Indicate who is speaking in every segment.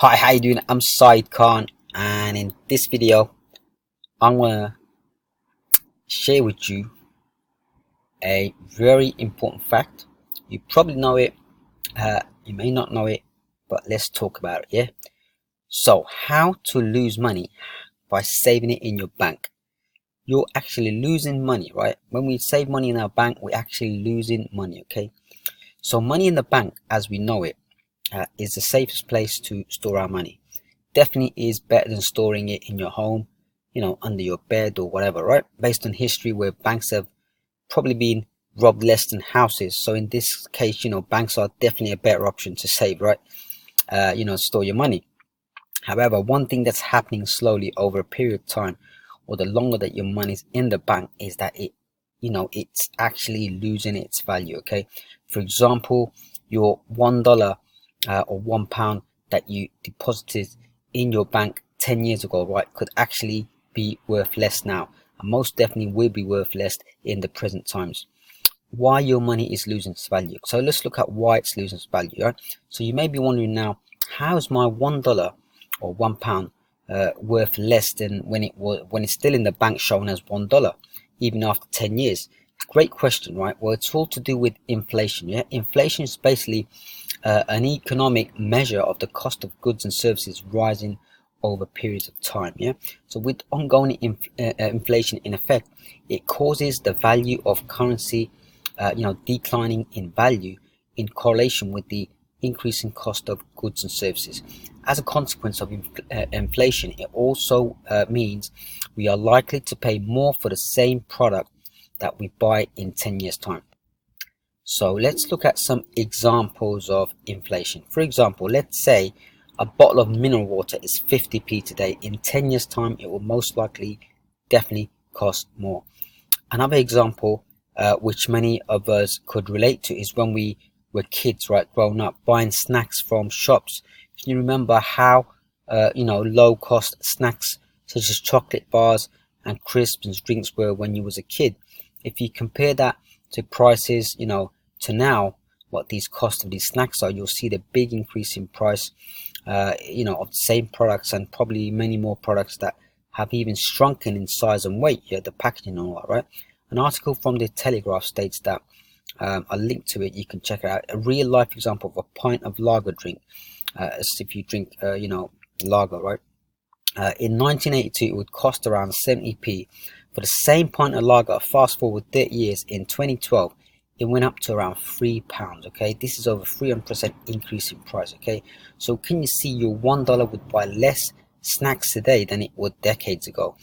Speaker 1: Hi, how you doing? I'm Saeed Khan, and in this video I'm gonna share with you a very important fact. You probably know it, you may not know it, but let's talk about it. Yeah, so how to lose money by saving it in your bank. You're actually losing money, right? When we save money in our bank, we're actually losing money. Okay, so money in the bank as we know it is the safest place to store our money. Definitely is better than storing it in your home, under your bed or whatever, right? Based on history where banks have probably been robbed less than houses. So in this case, banks are definitely a better option to save, right? Store your money. However, one thing that's happening slowly over a period of time, or the longer that your money's in the bank, is that it's actually losing its value. Okay. For example, your $1 or £1 that you deposited in your bank 10 years ago, right, could actually be worth less now, and most definitely will be worth less in the present times. Why your money is losing its value? So let's look at why it's losing its value, right? So you may be wondering now, how is my $1 or £1 worth less than when it's still in the bank shown as $1 even after 10 years? Great question, right? Well, it's all to do with inflation. Yeah, inflation is basically an economic measure of the cost of goods and services rising over periods of time. Yeah, so with ongoing inflation in effect, it causes the value of currency declining in value in correlation with the increasing cost of goods and services. As a consequence of inflation, it also means we are likely to pay more for the same product that we buy in 10 years time. So let's look at some examples of inflation. For example, let's say a bottle of mineral water is 50p today. In 10 years time, it will most likely definitely cost more. Another example which many of us could relate to is when we were kids, right, growing up, buying snacks from shops. Can you remember how low cost snacks such as chocolate bars and crisps and drinks were when you was a kid? If you compare that to prices, to now, what these costs of these snacks are, you'll see the big increase in price, of the same products, and probably many more products that have even shrunken in size and weight. Yeah, the packaging and all that, right? An article from the Telegraph states that, a link to it, you can check it out, a real life example of a pint of lager drink, as if you drink, lager, right? In 1982, it would cost around 70p. For the same pint of lager, fast forward 30 years, in 2012, it went up to around £3. Okay, this is over 300% increase in price. Okay, so can you see your $1 would buy less snacks today than it would decades ago?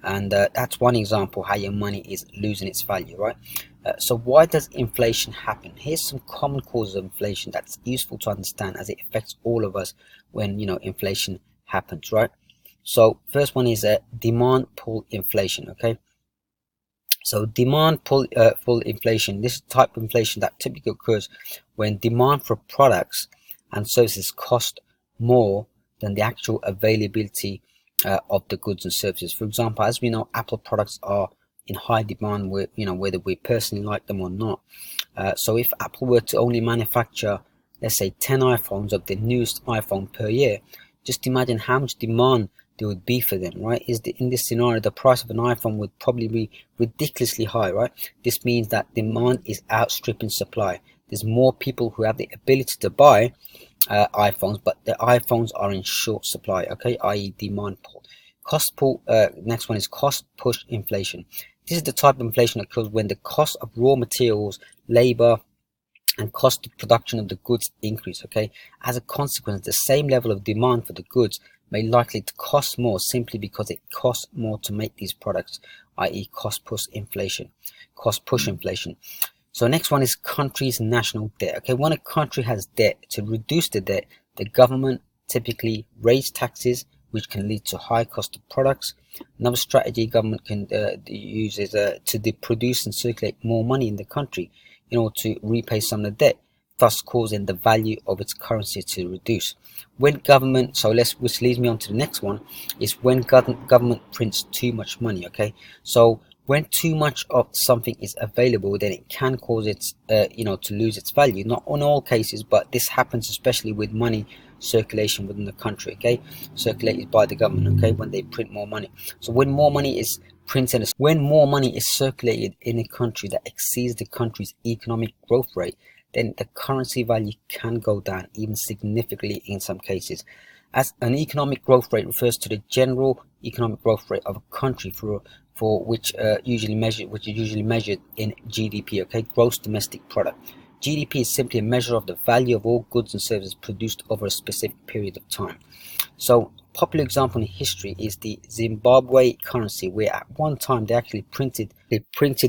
Speaker 1: And that's one example how your money is losing its value, right? So why does inflation happen? Here's some common causes of inflation that's useful to understand, as it affects all of us when inflation happens, right? So first one is demand pull inflation. Okay, so demand pull inflation. This is the type of inflation that typically occurs when demand for products and services cost more than the actual availability of the goods and services. For example, as we know, Apple products are in high demand, whether we personally like them or not. So if Apple were to only manufacture, let's say, 10 iPhones of the newest iPhone per year, just imagine how much demand there would be for them, right? In this scenario, the price of an iPhone would probably be ridiculously high, right? This means that demand is outstripping supply. There's more people who have the ability to buy iPhones, but the iPhones are in short supply. Okay, i.e. demand pull. Cost pull. Next one is cost push inflation. This is the type of inflation that occurs when the cost of raw materials, labor, and cost of production of the goods increase. Okay, as a consequence, the same level of demand for the goods may likely to cost more simply because it costs more to make these products, i.e. cost push inflation. So next one is country's national debt. Okay, when a country has debt, to reduce the debt, the government typically raise taxes, which can lead to high cost of products. Another strategy government can use is to produce and circulate more money in the country in order to repay some of the debt, thus causing the value of its currency to reduce. When government, which leads me on to the next one, is when government prints too much money. Okay, so when too much of something is available, then it can cause it, to lose its value. Not on all cases, but this happens especially with money circulation within the country, okay, circulated by the government, okay, when they print more money. So when more money is printed, when more money is circulated in a country that exceeds the country's economic growth rate, then the currency value can go down, even significantly in some cases. As an economic growth rate refers to the general economic growth rate of a country for which is usually measured in GDP, okay, gross domestic product. GDP is simply a measure of the value of all goods and services produced over a specific period of time. So, a popular example in history is the Zimbabwe currency, where at one time they printed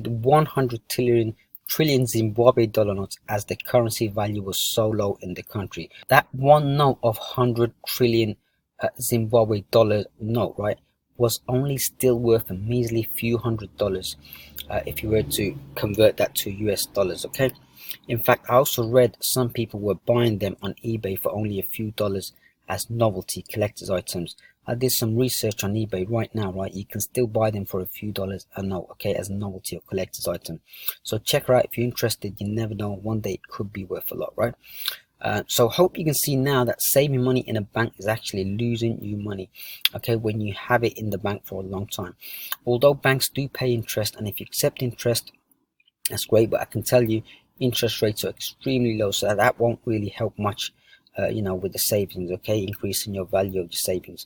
Speaker 1: 100 trillion Zimbabwe dollar notes, as the currency value was so low in the country. That one note of 100 trillion Zimbabwe dollar note, right, was only still worth a measly few $100 if you were to convert that to US dollars, okay. In fact, I also read some people were buying them on eBay for only a few dollars as novelty collector's items. I did some research on eBay right now, right? You can still buy them for a few dollars a note, okay, as a novelty or collector's item. So check her out if you're interested. You never know, one day it could be worth a lot, right? So hope you can see now that saving money in a bank is actually losing you money, okay, when you have it in the bank for a long time. Although banks do pay interest, and if you accept interest, that's great, but I can tell you interest rates are extremely low, so that won't really help much with the savings, okay, increasing your value of your savings.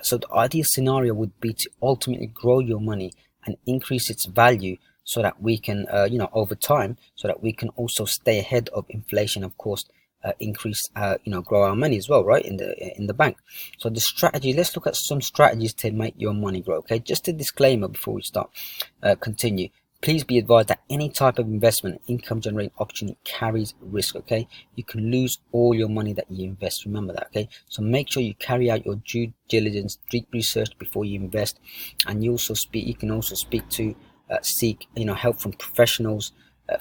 Speaker 1: So the ideal scenario would be to ultimately grow your money and increase its value, so that we can over time, so that we can also stay ahead of inflation, of course, grow our money as well, right, in the bank. So the strategy, let's look at some strategies to make your money grow, okay. Just a disclaimer before we start continue. Please be advised that any type of investment, income generating opportunity, carries risk, okay. You can lose all your money that you invest, remember that, okay. So make sure you carry out your due diligence, deep research before you invest. And you can also speak to seek help from professionals,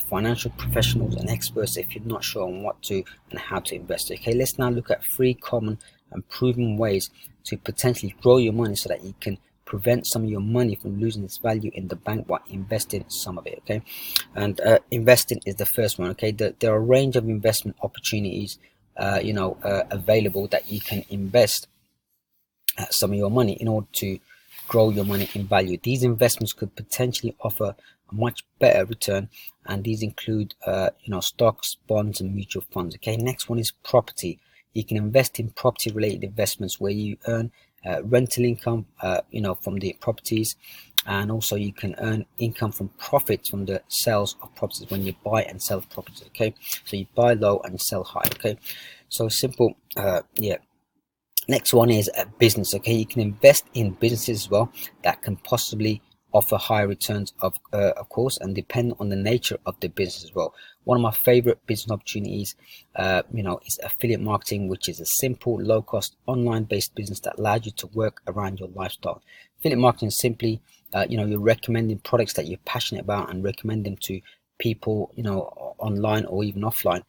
Speaker 1: financial professionals and experts, if you're not sure on what to and how to invest, okay. Let's now look at 3 common and proven ways to potentially grow your money, so that you can prevent some of your money from losing its value in the bank while investing some of it, okay. And investing is the first one, okay. There are a range of investment opportunities available that you can invest some of your money in order to grow your money in value. These investments could potentially offer a much better return, and these include stocks, bonds and mutual funds, okay. Next one is property. You can invest in property related investments where you earn rental income from the properties, and also you can earn income from profits from the sales of properties when you buy and sell properties, okay. So you buy low and sell high, okay. So simple. Next one is a business, okay. You can invest in businesses as well that can possibly offer higher returns, of course, and depend on the nature of the business as well. One of my favorite business opportunities is affiliate marketing, which is a simple, low-cost, online-based business that allows you to work around your lifestyle. Affiliate marketing is simply you're recommending products that you're passionate about and recommend them to people online or even offline,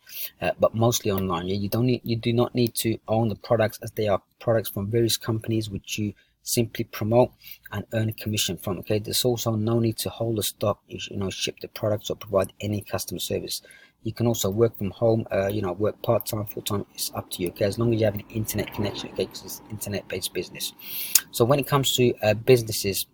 Speaker 1: but mostly online. You do not need to own the products, as they are products from various companies which you simply promote and earn a commission from, okay. There's also no need to hold the stock, ship the products or provide any customer service. You can also work from home, work part-time, full-time, it's up to you, okay, as long as you have an internet connection, okay, because it's internet-based business. So when it comes to businesses,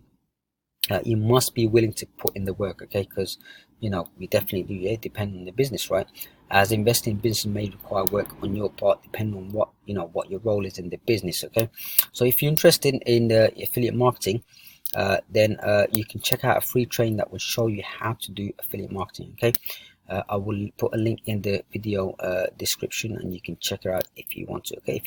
Speaker 1: you must be willing to put in the work, okay, because we definitely do, yeah, depending on the business, right, as investing in business may require work on your part, depending on what your role is in the business, okay. So if you're interested in the affiliate marketing, then you can check out a free training that will show you how to do affiliate marketing, okay. I will put a link in the video description, and you can check it out if you want to, okay,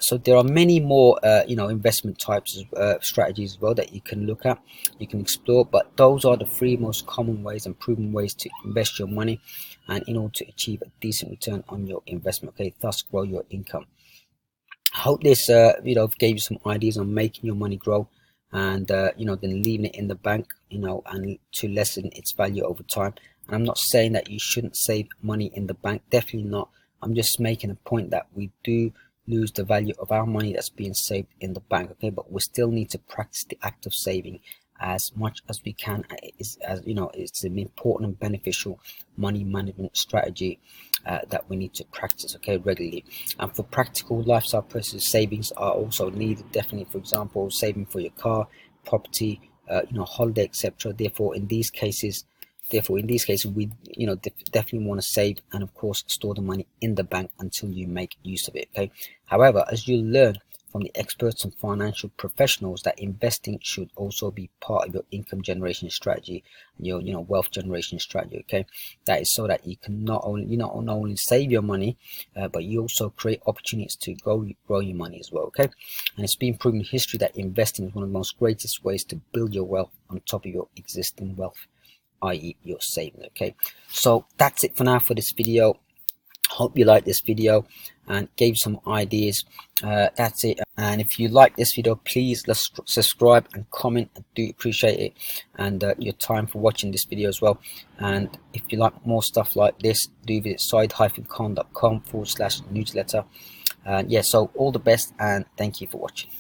Speaker 1: so there are many more investment types, strategies as well, that you can look at, you can explore, but those are the 3 most common ways and proven ways to invest your money, and in order to achieve a decent return on your investment, okay, thus grow your income. I hope this gave you some ideas on making your money grow, and then leaving it in the bank, and to lessen its value over time. And I'm not saying that you shouldn't save money in the bank, definitely not. I'm just making a point that we do lose the value of our money that's being saved in the bank, okay, but we still need to practice the act of saving as much as we can. It's an important and beneficial money management strategy that we need to practice, okay, regularly. And for practical lifestyle purposes, savings are also needed, definitely. For example, saving for your car, property, holiday, etc. Therefore in these cases we definitely want to save, and of course store the money in the bank until you make use of it, okay. However, as you learn from the experts and financial professionals, that investing should also be part of your income generation strategy, your wealth generation strategy, okay. That is so that you can not only save your money, but you also create opportunities to grow your money as well, okay. And it's been proven in history that investing is one of the most greatest ways to build your wealth on top of your existing wealth, i.e. your saving, okay. So that's it for now for this video. Hope you liked this video and gave some ideas. That's it. And if you like this video, please let's subscribe and comment. I do appreciate it, and your time for watching this video as well. And if you like more stuff like this, do visit saeed-khan.com/newsletter. And yeah, so all the best, and thank you for watching.